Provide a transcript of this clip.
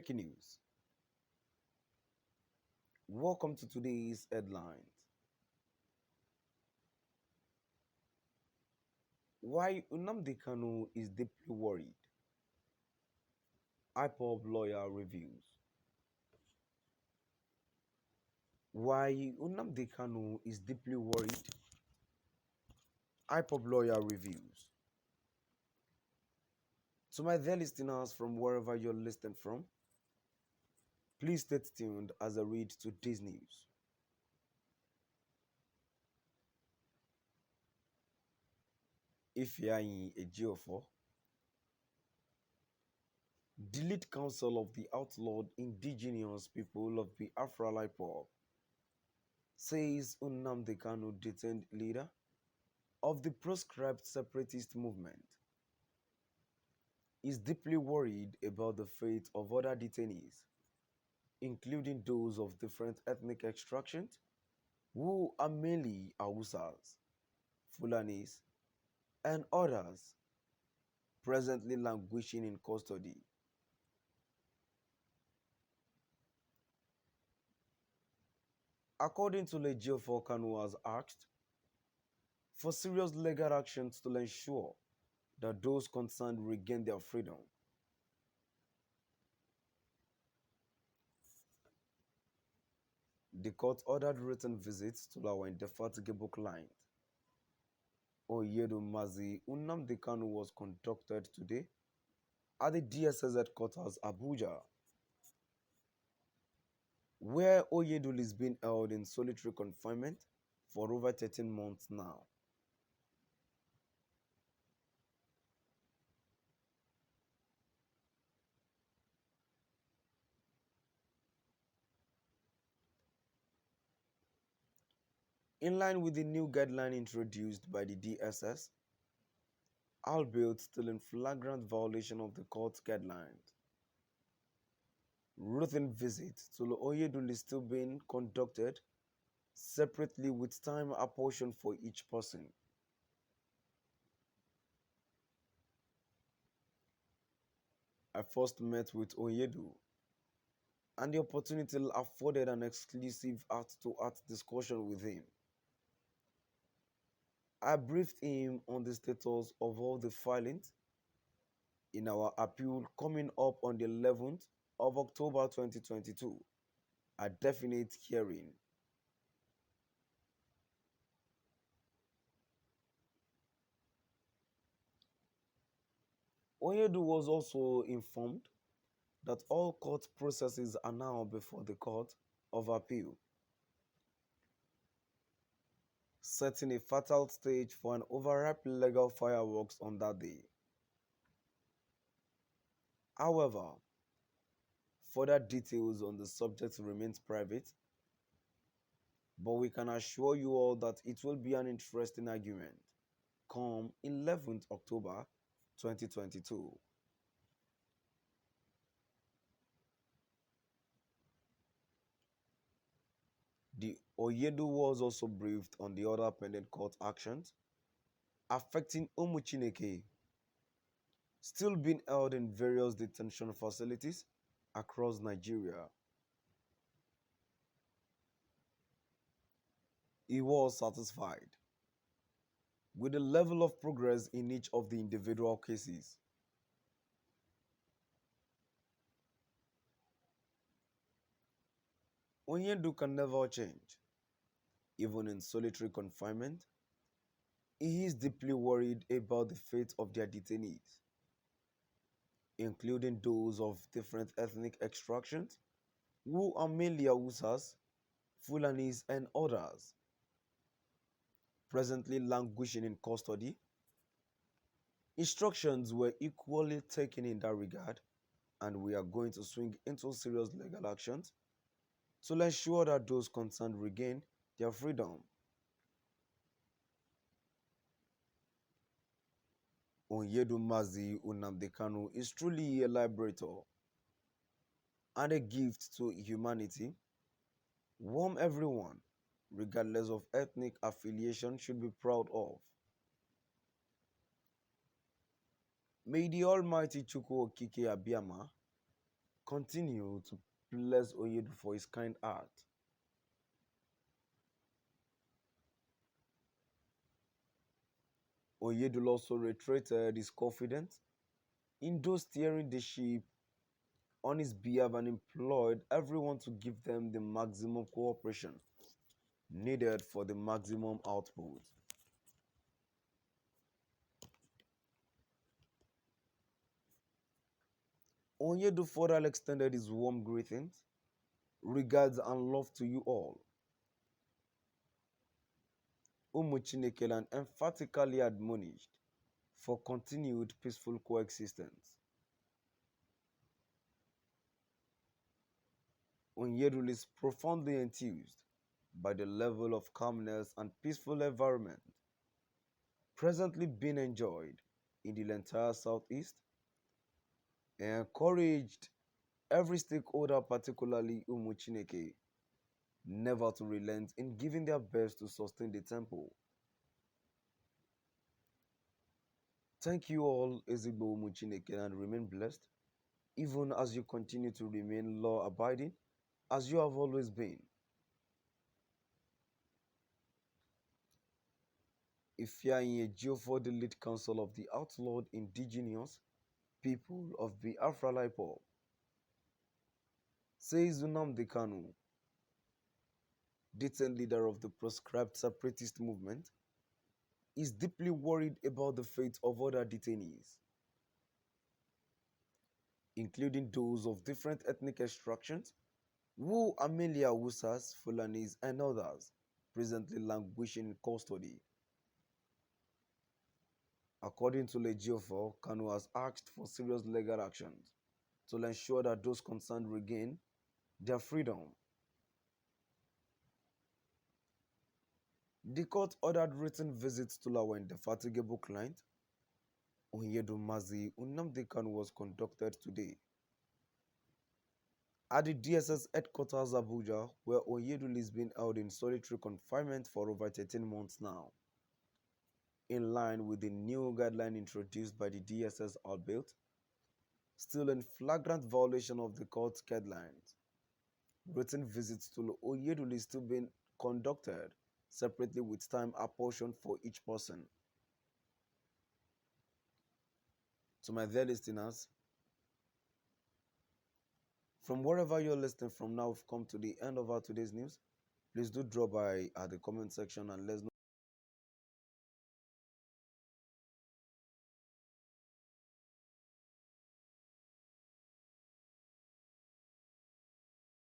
Breaking news. Welcome to today's headlines. Why Nnamdi Kanu is deeply worried. IPOB lawyer reviews. Why Nnamdi Kanu is deeply worried. IPOB lawyer reviews. To my dear listeners from wherever you're listening from, please stay tuned as I read today's news. Fäïling Ejiofor, the lead counsel of the outlawed indigenous people of Biafra IPOB, says Nnamdi Kanu, detained leader of the proscribed separatist movement, is deeply worried about the fate of other detainees, including those of different ethnic extractions, who are mainly Hausas, Fulanis, and others presently languishing in custody. According to Ejiofor, Kanu has asked for serious legal actions to ensure that those concerned regain their freedom. The court ordered written visits to our indefatigable client, Mazi Nnamdi Kanu, was conducted today at the DSS headquarters, Abuja, where Oyedul is being held in solitary confinement for over 13 months now. In line with the new guideline introduced by the DSS, albeit still in flagrant violation of the court's guidelines, routine visits to Oyedul is still being conducted separately with time apportioned for each person. I first met with Oyedu, and the opportunity afforded an exclusive heart-to-heart discussion with him. I briefed him on the status of all the filings in our appeal coming up on the 11th of October 2022, a definite hearing. Oyedu was also informed that all court processes are now before the Court of Appeal, setting a fertile stage for an overripe legal fireworks on that day. However, further details on the subject remains private, but we can assure you all that it will be an interesting argument come 11th October 2022. The Oyedu was also briefed on the other pending court actions affecting Umuchineke, still being held in various detention facilities across Nigeria. He was satisfied with the level of progress in each of the individual cases. Onyedu can never change. Even in solitary confinement, he is deeply worried about the fate of their detainees, including those of different ethnic extractions, who are mainly Hausas, Fulanis, and others, presently languishing in custody. Instructions were equally taken in that regard, and we are going to swing into serious legal actions to ensure that those concerned regain their freedom. Mazi Nnamdi Kanu is truly a liberator and a gift to humanity, whom everyone, regardless of ethnic affiliation, should be proud of. May the Almighty Chukwu Okike Abiyama continue to bless Oyedu for his kind heart. Oyedu also reiterated his confidence in those steering the ship on his behalf and implored everyone to give them the maximum cooperation needed for the maximum output. Onyedu further extended his warm greetings, regards, and love to you all, Umuchinekele, and emphatically admonished for continued peaceful coexistence. Onyedu is profoundly enthused by the level of calmness and peaceful environment presently being enjoyed in the entire Southeast, and encouraged every stakeholder, particularly Umuchineke, never to relent in giving their best to sustain the temple. Thank you all, Ezigbo Umuchineke, and remain blessed, even as you continue to remain law-abiding, as you have always been. Ifeanyi Ejiofor, the lead counsel of the outlawed indigenous people of Biafra Laipo, says Nnamdi Kanu, detained leader of the proscribed separatist movement, is deeply worried about the fate of other detainees, including those of different ethnic extractions, who are mainly Hausas, Fulanis, and others, presently languishing in custody. According to Ejiofor, Kanu has asked for serious legal actions to ensure that those concerned regain their freedom. The court ordered written visits to our indefatigable client, Onyedu Mazi Nnamdi Kanu, was conducted today at the DSS headquarters Abuja, where Onyedu is being held in solitary confinement for over 13 months now, in line with the new guideline introduced by the DSS, albeit still in flagrant violation of the court's guidelines. Written visits to Onyedu is still being conducted separately with time apportioned for each person. To my dear listeners, from wherever you're listening from now, we've come to the end of our today's news. Please do drop by at the comment section and let us know